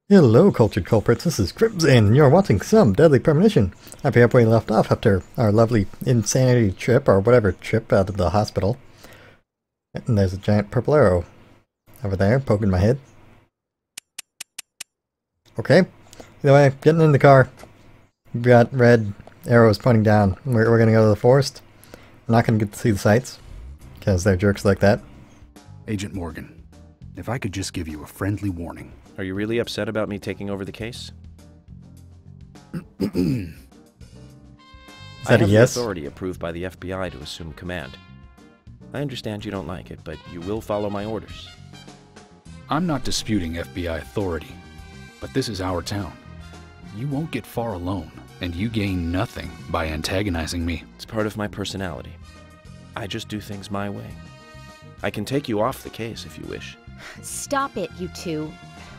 Hello, cultured culprits. This is Crimson, and you're watching Some Deadly Premonition. I pick up where we left off after our lovely insanity trip, or whatever trip, out of the hospital. And there's a giant purple arrow over there, poking my head. Okay. Either way, getting in the car. We've got red arrows pointing down. We're gonna go to the forest. We're not gonna get to see the sights, because they're jerks like that. Agent Morgan, if I could just give you a friendly warning. Are you really upset about me taking over the case? Is I that a have yes? the authority approved by the FBI to assume command. I understand you don't like it, but you will follow my orders. I'm not disputing FBI authority, but this is our town. You won't get far alone, and you gain nothing by antagonizing me. It's part of my personality. I just do things my way. I can take you off the case if you wish. Stop it, you two.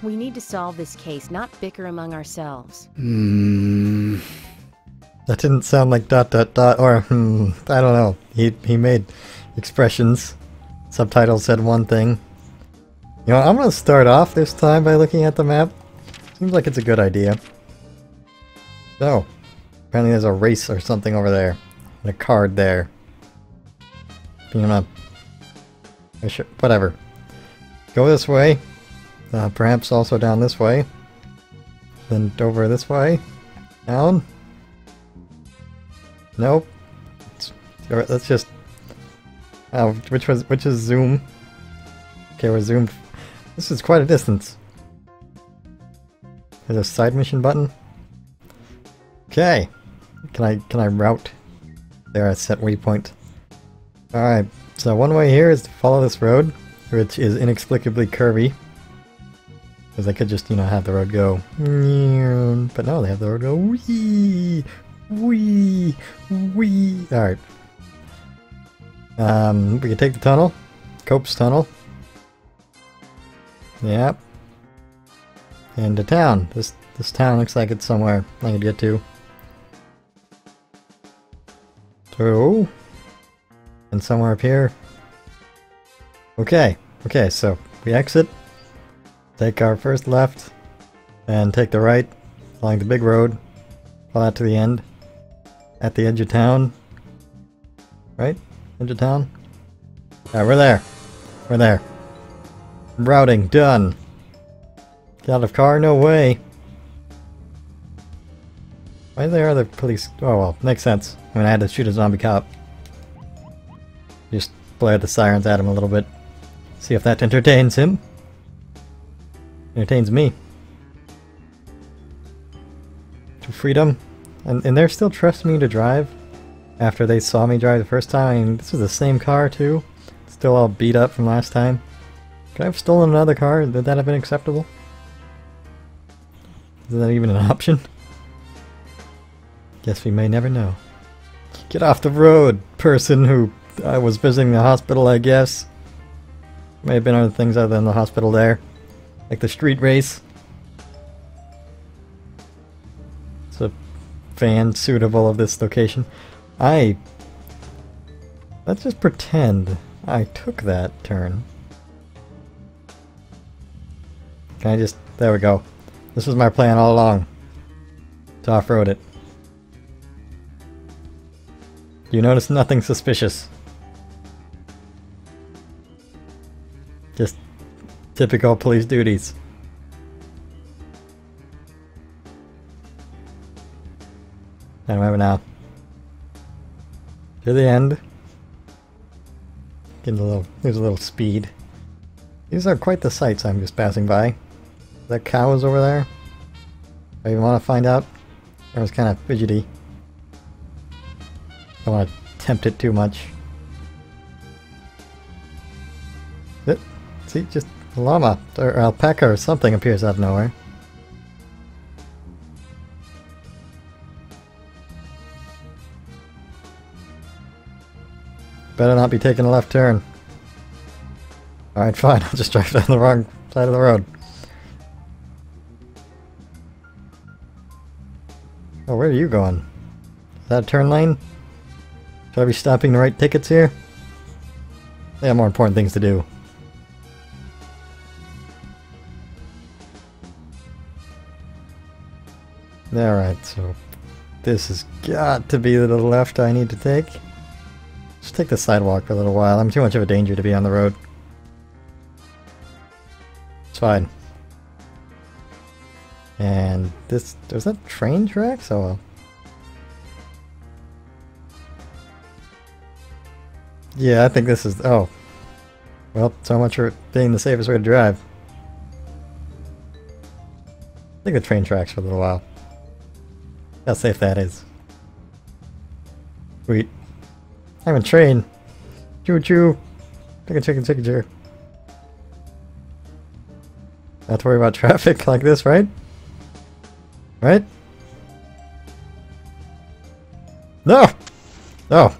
We need to solve this case, not bicker among ourselves. That didn't sound like ... or I don't know. He made expressions. Subtitles said one thing. You know, I'm gonna start off this time by looking at the map. Seems like it's a good idea. Oh, apparently there's a race or something over there, and a card there. You know, whatever. Go this way. Perhaps also down this way. Then over this way. Down. Nope. Let's just... Oh, which is zoom? Okay, we're zoomed. This is quite a distance. There's a side mission button. Okay. Can I route? There, I set waypoint. Alright, so one way here is to follow this road, which is inexplicably curvy. Because I could just, you know, have the road go... But no, they have the road go... Wee! Wee! Wee! Alright. We could take the tunnel. Cope's tunnel. Yep. And to town. This town looks like it's somewhere I could get to. So... And somewhere up here. Okay. Okay, so we exit. Take our first left. And take the right along the big road. Follow out to the end. At the edge of town. Right? Edge of town? Alright, we're there. We're there. Routing, done. Get out of car? No way. Why are there other police? Oh well, makes sense. I mean, I had to shoot a zombie cop. Just blare the sirens at him a little bit. See if that entertains him. Entertains me. To freedom. And they're still trusting me to drive after they saw me drive the first time. I mean, this is the same car too. Still all beat up from last time. Could I have stolen another car? Would that have been acceptable? Is that even an option? Guess we may never know. Get off the road, person who was visiting the hospital, I guess. May have been other things other than the hospital there. Like the street race. It's a van suitable of this location. Let's just pretend I took that turn. Can I just... There we go. This was my plan all along. To off-road it. You notice nothing suspicious. Just typical police duties. And remember now. To the end. Getting a little... There's a little speed. These are quite the sights I'm just passing by. That cow is over there. I even want to find out. It was kind of fidgety. Don't want to tempt it too much. See, just a llama or alpaca or something appears out of nowhere. Better not be taking a left turn. Alright, fine. I'll just drive down the wrong side of the road. Oh, where are you going? Is that a turn lane? Should I be stopping to write tickets here? They have more important things to do. Alright, so this has got to be the left I need to take. Just take the sidewalk for a little while. I'm too much of a danger to be on the road. It's fine. And this... was that train tracks? Oh well. Yeah, I think this is... oh. Well, so much for being the safest way to drive. Take the train tracks for a little while. How safe that is. Sweet. I'm a train. Choo choo. Take a chicken chair. Not to worry about traffic like this, right? Right? No! Oh.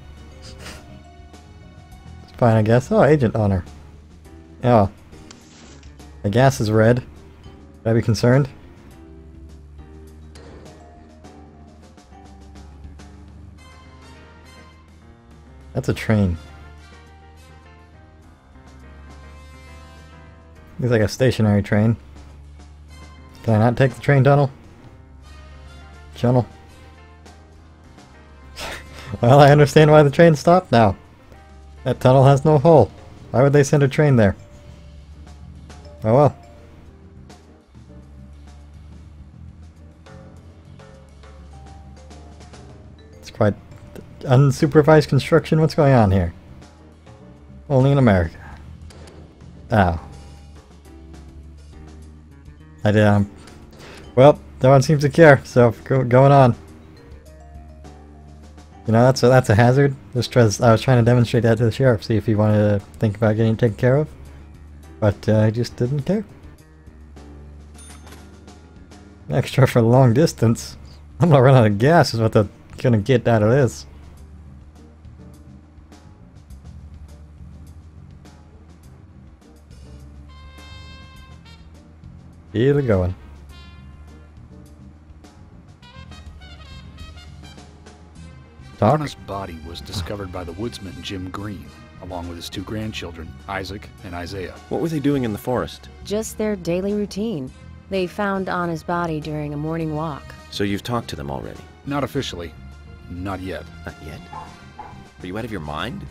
It's fine, I guess. Oh, agent honor. Oh. The gas is red. Should I be concerned? That's a train. Looks like a stationary train. Can I not take the train tunnel? Channel. Well, I understand why the train stopped now. That tunnel has no hole. Why would they send a train there? Oh well. It's quite unsupervised construction. What's going on here? Only in America. Ow. I did. Well, no one seems to care. So going on. You know, that's a hazard. I was trying to demonstrate that to the sheriff, see if he wanted to think about getting it taken care of, but he just didn't care. Extra for long distance. I'm gonna run out of gas. Is what they're gonna get out of this. Here we going. Anna's body was discovered by the woodsman Jim Green, along with his 2 grandchildren, Isaac and Isaiah. What were they doing in the forest? Just their daily routine. They found Anna's body during a morning walk. So you've talked to them already? Not officially. Not yet. Not yet? Are you out of your mind?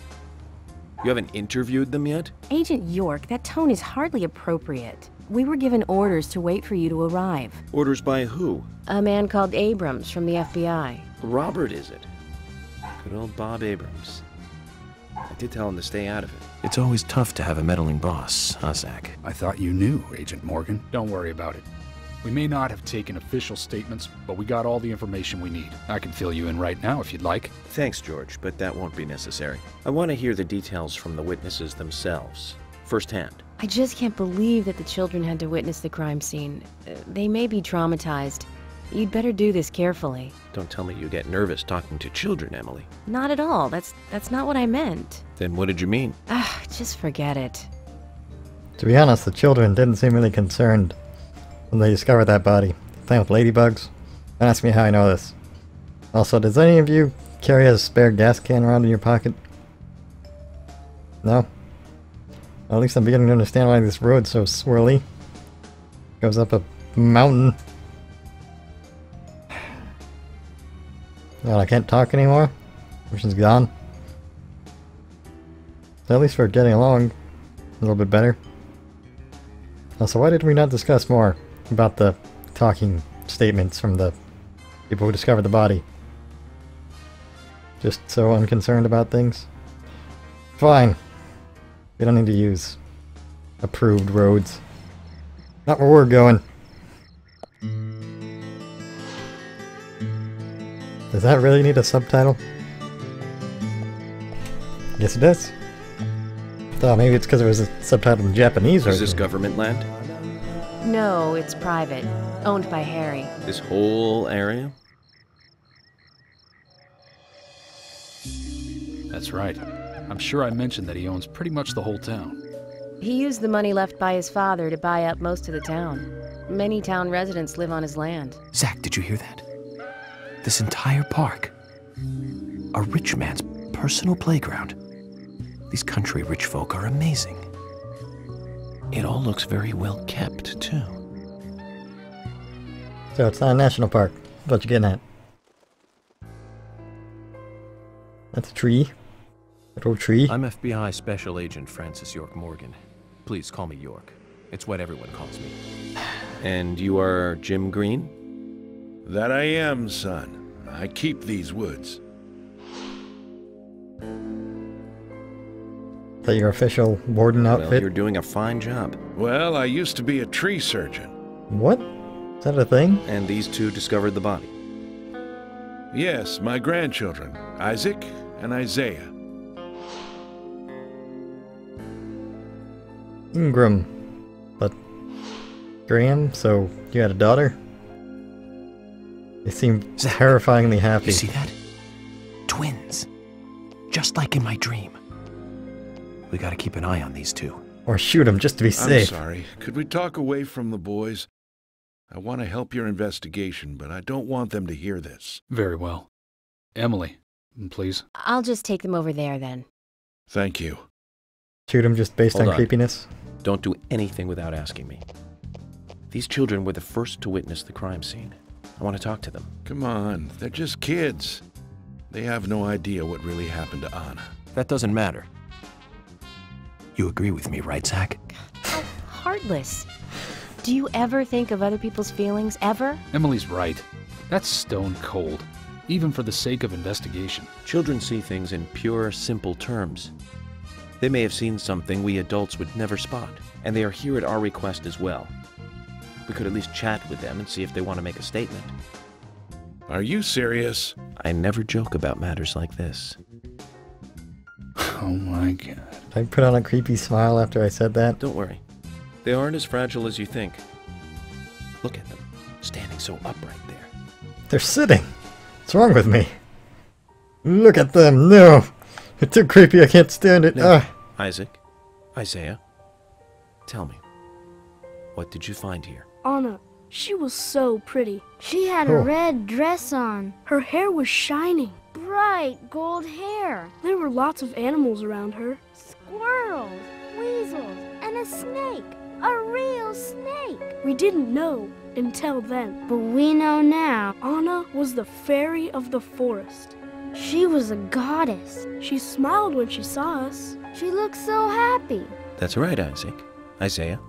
You haven't interviewed them yet? Agent York, that tone is hardly appropriate. We were given orders to wait for you to arrive. Orders by who? A man called Abrams from the FBI. Robert, is it? Good old Bob Abrams. I did tell him to stay out of it. It's always tough to have a meddling boss, huh, Zach? I thought you knew, Agent Morgan. Don't worry about it. We may not have taken official statements, but we got all the information we need. I can fill you in right now if you'd like. Thanks, George, but that won't be necessary. I want to hear the details from the witnesses themselves, firsthand. I just can't believe that the children had to witness the crime scene. They may be traumatized. You'd better do this carefully. Don't tell me you get nervous talking to children, Emily. Not at all. That's not what I meant. Then what did you mean? Just forget it. To be honest, the children didn't seem really concerned when they discovered that body. Playing with ladybugs? Don't ask me how I know this. Also, does any of you carry a spare gas can around in your pocket? No? Well, at least I'm beginning to understand why this road's so swirly. Goes up a mountain. Well, I can't talk anymore. Mission's gone. So at least we're getting along a little bit better. Also, why did we not discuss more about the talking statements from the people who discovered the body? Just so unconcerned about things? Fine. We don't need to use approved roads. Not where we're going. Does that really need a subtitle? Yes, it does. Thought maybe it's because it was a subtitle in Japanese or Is this government land? No, it's private. Owned by Harry. This whole area? That's right. I'm sure I mentioned that he owns pretty much the whole town. He used the money left by his father to buy up most of the town. Many town residents live on his land. Zach, did you hear that? This entire park. A rich man's personal playground. These country rich folk are amazing. It all looks very well kept, too. So it's not a national park. What you getting at? That's a tree. Little tree. I'm FBI Special Agent Francis York Morgan. Please call me York. It's what everyone calls me. And you are Jim Green? That I am, son. I keep these woods. Is that your official warden Well, outfit? you're doing a fine job. Well, I used to be a tree surgeon. What? Is that a thing? And these two discovered the body. Yes, my grandchildren, Isaac and Isaiah. Ingram. But Graham, so you had a daughter? They seem Zach, terrifyingly happy. You see that? Twins. Just like in my dream. We gotta keep an eye on these two. Or shoot them just to be I'm safe. sorry. Could we talk away from the boys? I want to help your investigation, but I don't want them to hear this. Very well. Emily, please. I'll just take them over there then. Thank you. Shoot them just based Hold on on. creepiness? Don't do anything without asking me. These children were the first to witness the crime scene. I want to talk to them. Come on, they're just kids. They have no idea what really happened to Anna. That doesn't matter. You agree with me, right, Zach? How heartless. Do you ever think of other people's feelings, ever? Emily's right. That's stone cold, even for the sake of investigation. Children see things in pure, simple terms. They may have seen something we adults would never spot, and they are here at our request as well. We could at least chat with them and see if they want to make a statement. Are you serious? I never joke about matters like this. Oh my god. I put on a creepy smile after I said that. Don't worry. They aren't as fragile as you think. Look at them, standing so upright there. They're sitting. What's wrong with me? Look at them. No. It's too creepy. I can't stand it. Now, Isaac, Isaiah, tell me, what did you find here? Anna, she was so pretty. She had Cool. a red dress on. Her hair was shining. Bright gold hair. There were lots of animals around her. Squirrels, weasels, and a snake. A real snake. We didn't know until then. But we know now. Anna was the fairy of the forest. She was a goddess. She smiled when she saw us. She looked so happy. That's right, Isaac. Isaiah.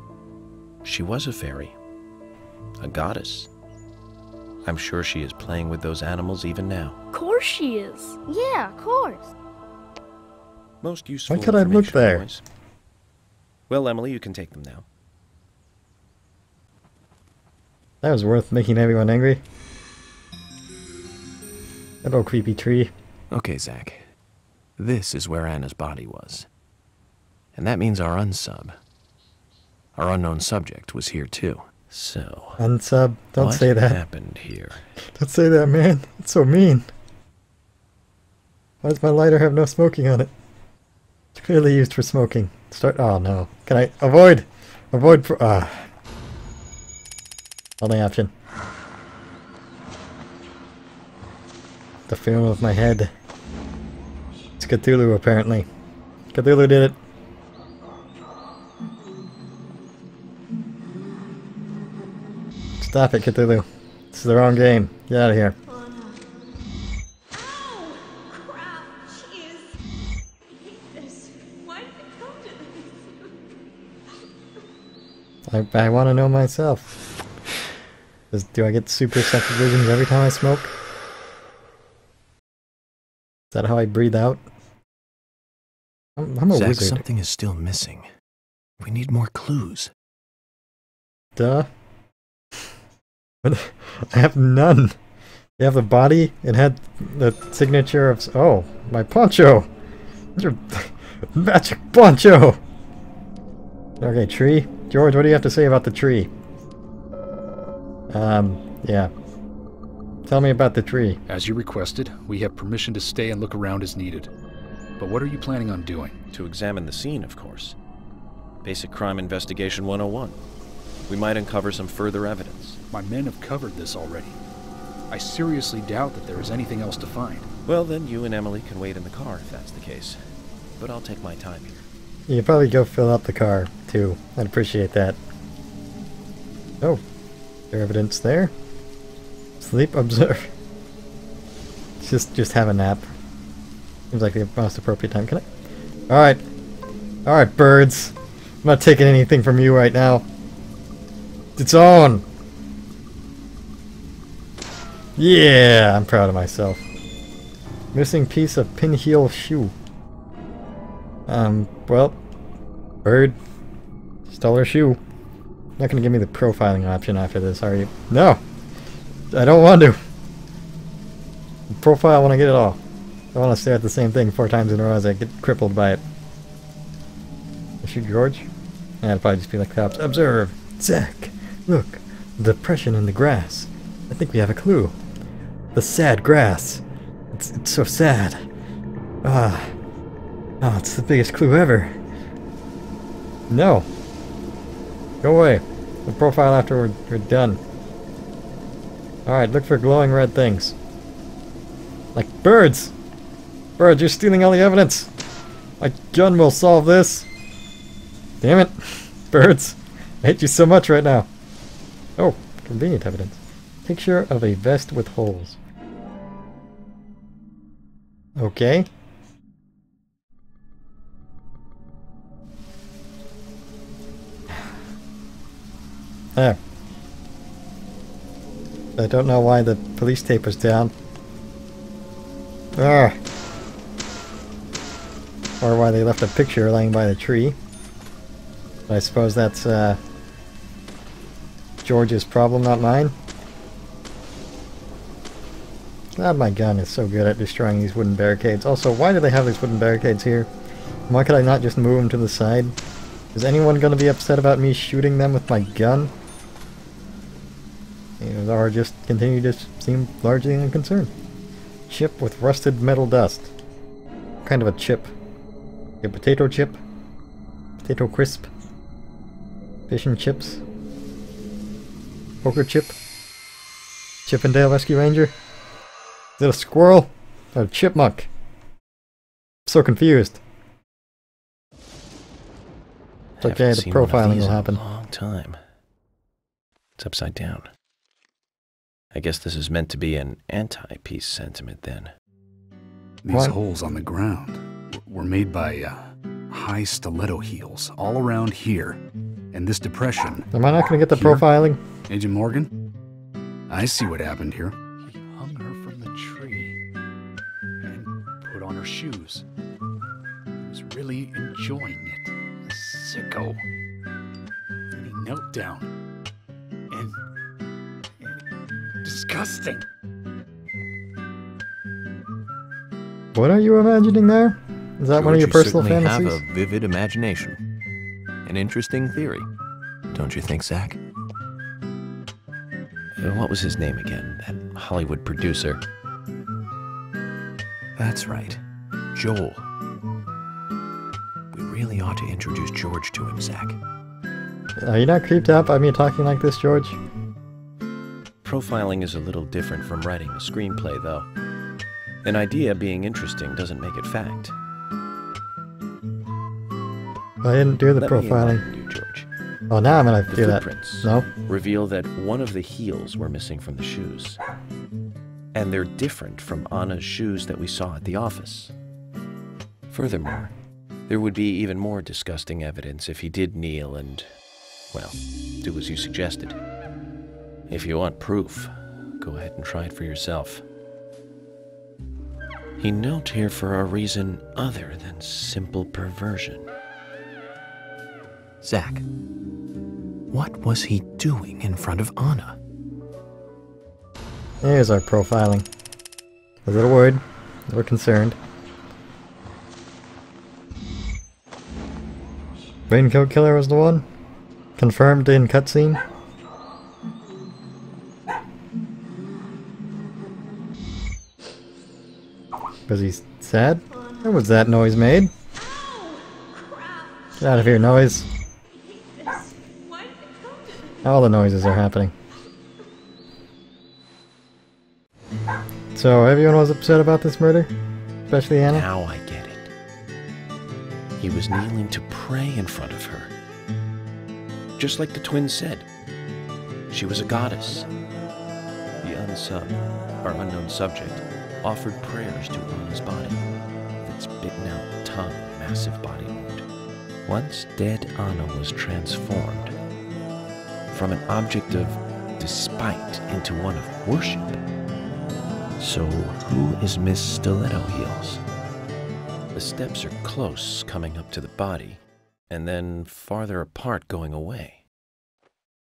She was a fairy. A goddess. I'm sure she is playing with those animals even now. Of course she is. Yeah, of course. Most useful Why could I look information, there? boys. Well, Emily, you can take them now. That was worth making everyone angry. That old creepy tree. Okay, Zach. This is where Anna's body was. And that means our unsub, our unknown subject, was here too. So, Unsub. Don't what say that. happened here? Don't say that, man. It's so mean. Why does my lighter have no smoking on it? It's clearly used for smoking. Start. Oh no. Can I avoid? Avoid. Only option. The film of my head. It's Cthulhu, apparently. Cthulhu did it. Stop it, Cthulhu. This is the wrong game. Get out of here. Ow! Crap! Jeez! I hate this. Why did it come to this? I want to know myself. Do I get super sensitive visions every time I smoke? Is that how I breathe out? I'm a Zach, wizard. something is still missing. We need more clues. Duh. But I have none. You have the body. It had the signature of... Oh, my poncho. Your magic poncho. Okay, tree. George, what do you have to say about the tree? Yeah. Tell me about the tree. As you requested, we have permission to stay and look around as needed. But what are you planning on doing? To examine the scene, of course. Basic Crime Investigation 101. We might uncover some further evidence. My men have covered this already. I seriously doubt that there is anything else to find. Well, then you and Emily can wait in the car if that's the case. But I'll take my time here. You could probably go fill up the car, too. I'd appreciate that. Oh. Is there evidence there? Sleep, observe. Just have a nap. Seems like the most appropriate time. Can I? Alright. Alright, birds. I'm not taking anything from you right now. It's on! Yeah! I'm proud of myself. Missing piece of pinheel shoe. Well. Bird. Stole her shoe. Not gonna give me the profiling option after this, are you? No! I don't want to! Profile when I get it all. I want to stare at the same thing 4 times in a row as I get crippled by it. Shoot George? Yeah, it'll probably just be like cops. Observe! Zach! Look! The depression in the grass. I think we have a clue. The sad grass. It's so sad. Oh, it's the biggest clue ever. No. Go away. We'll profile after we're done. Alright, look for glowing red things. Like birds! Birds, you're stealing all the evidence! My gun will solve this! Damn it! Birds! I hate you so much right now! Oh, convenient evidence. Picture of a vest with holes. Okay. There. I don't know why the police tape was down. Or why they left a picture laying by the tree. But I suppose that's George's problem, not mine. God, my gun is so good at destroying these wooden barricades. Also, why do they have these wooden barricades here? Why could I not just move them to the side? Is anyone going to be upset about me shooting them with my gun? Or just continue to seem largely unconcerned? Chip with rusted metal dust. What kind of a chip? A potato chip? Potato crisp? Fish and chips? Poker chip? Chippendale Rescue Ranger? Is it a squirrel? Or a chipmunk? I'm so confused. It's okay, the profiling will happen. A long time. It's upside down. I guess this is meant to be an anti-peace sentiment then. These holes on the ground were made by high stiletto heels all around here. And this depression... Am I not going to get the profiling? Agent Morgan? I see what happened here. He hung her from the tree and put on her shoes. He was really enjoying it. A sicko. And he knelt down. And disgusting. What are you imagining there? Is that one of your personal fantasies? Have a vivid imagination. An interesting theory, don't you think, Zach? What was his name again? That Hollywood producer. That's right. Joel. We really ought to introduce George to him, Zach. Are you not creeped out by me talking like this, George? Profiling is a little different from writing a screenplay, though. An idea being interesting doesn't make it fact. I didn't do the profiling. You, George. Oh, now I'm gonna do that. No? Reveal that one of the heels were missing from the shoes. And they're different from Anna's shoes that we saw at the office. Furthermore, there would be even more disgusting evidence if he did kneel and, well, do as you suggested. If you want proof, go ahead and try it for yourself. He knelt here for a reason other than simple perversion. Zach, what was he doing in front of Anna? Here's our profiling. A little worried, a little concerned. Raincoat killer was the one? Confirmed in cutscene? Was he sad? What was that noise made? Get out of here, noise. All the noises are happening. So, everyone was upset about this murder? Especially Anna? Now I get it. He was kneeling to pray in front of her. Just like the twins said. She was a goddess. The unsub, our unknown subject, offered prayers to Anna's body, with its bitten-out tongue and massive body wound. Once dead Anna was transformed from an object of despite into one of worship. So who is Miss Stiletto Heels? The steps are close coming up to the body, and then farther apart going away.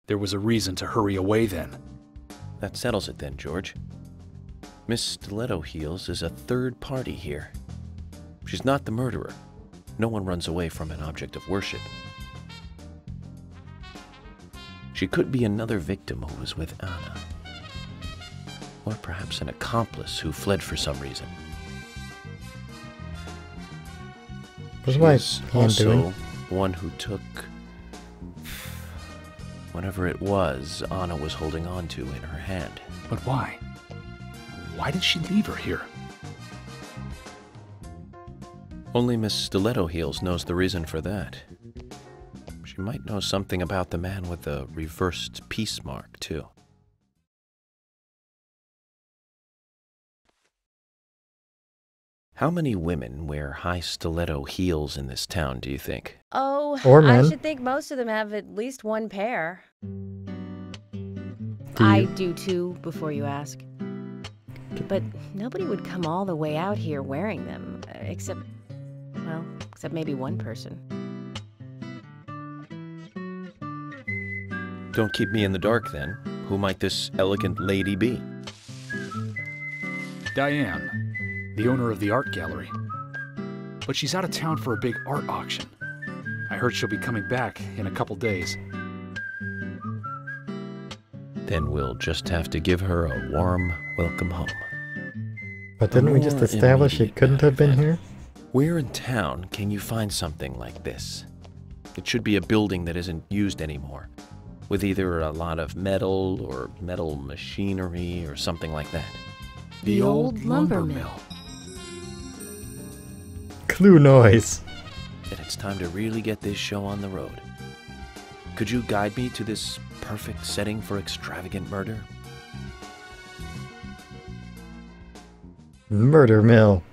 There was a reason to hurry away then. That settles it then, George. Miss Stiletto Heels is a third party here. She's not the murderer. No one runs away from an object of worship. She could be another victim who was with Anna. Or perhaps an accomplice who fled for some reason. What's my She's hand also doing? one who took whatever it was Anna was holding on to in her hand. But why? Why did she leave her here? Only Miss Stiletto Heels knows the reason for that. She might know something about the man with the reversed peace mark, too. How many women wear high stiletto heels in this town, do you think? Oh, Or I men. should think most of them have at least one pair. Do I you? do too, before you ask. But nobody would come all the way out here wearing them, except maybe one person. Don't keep me in the dark, then. Who might this elegant lady be? Diane, the owner of the art gallery. But she's out of town for a big art auction. I heard she'll be coming back in a couple days. Then we'll just have to give her a warm welcome home. But didn't we just More establish it immediate couldn't have been matter, here? Where in town can you find something like this? It should be a building that isn't used anymore, with either a lot of metal or metal machinery or something like that. The old lumber mill. Clue noise. Then it's time to really get this show on the road. Could you guide me to this perfect setting for extravagant murder? Murder mill.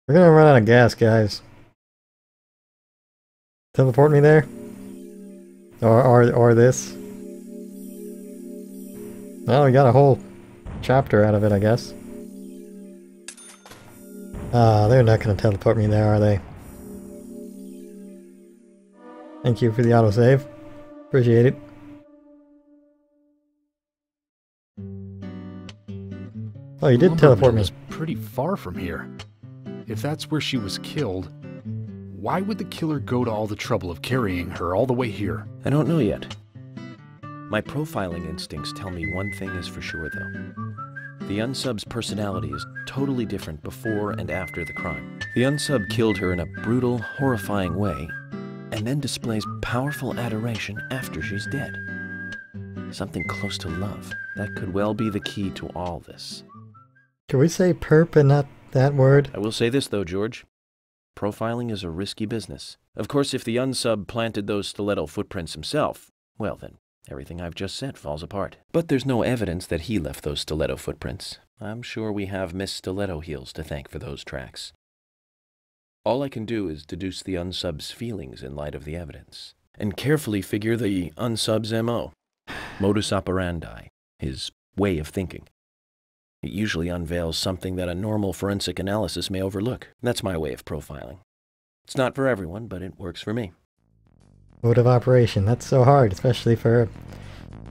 We're gonna run out of gas, guys. Teleport me there? Or this? Well, we got a whole chapter out of it, I guess. They're not gonna teleport me there, are they? Thank you for the autosave. Appreciate it. Oh, you did Lumber teleport mill me. is pretty far from here. If that's where she was killed, why would the killer go to all the trouble of carrying her all the way here? I don't know yet. My profiling instincts tell me one thing is for sure, though. The unsub's personality is totally different before and after the crime. The unsub killed her in a brutal, horrifying way, and then displays powerful adoration after she's dead. Something close to love. That could well be the key to all this. Can we say perp and not that word? I will say this, though, George. Profiling is a risky business. Of course, if the unsub planted those stiletto footprints himself, well then, everything I've just said falls apart. But there's no evidence that he left those stiletto footprints. I'm sure we have Miss Stiletto Heels to thank for those tracks. All I can do is deduce the unsub's feelings in light of the evidence, and carefully figure the unsub's MO, modus operandi, his way of thinking. It usually unveils something that a normal forensic analysis may overlook. That's my way of profiling. It's not for everyone, but it works for me. Mode of operation. That's so hard, especially for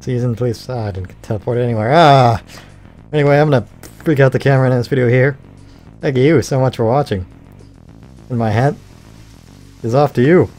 seasoned police. I didn't teleport anywhere. Anyway, I'm gonna freak out the camera in this video here. Thank you so much for watching. And my hat is off to you.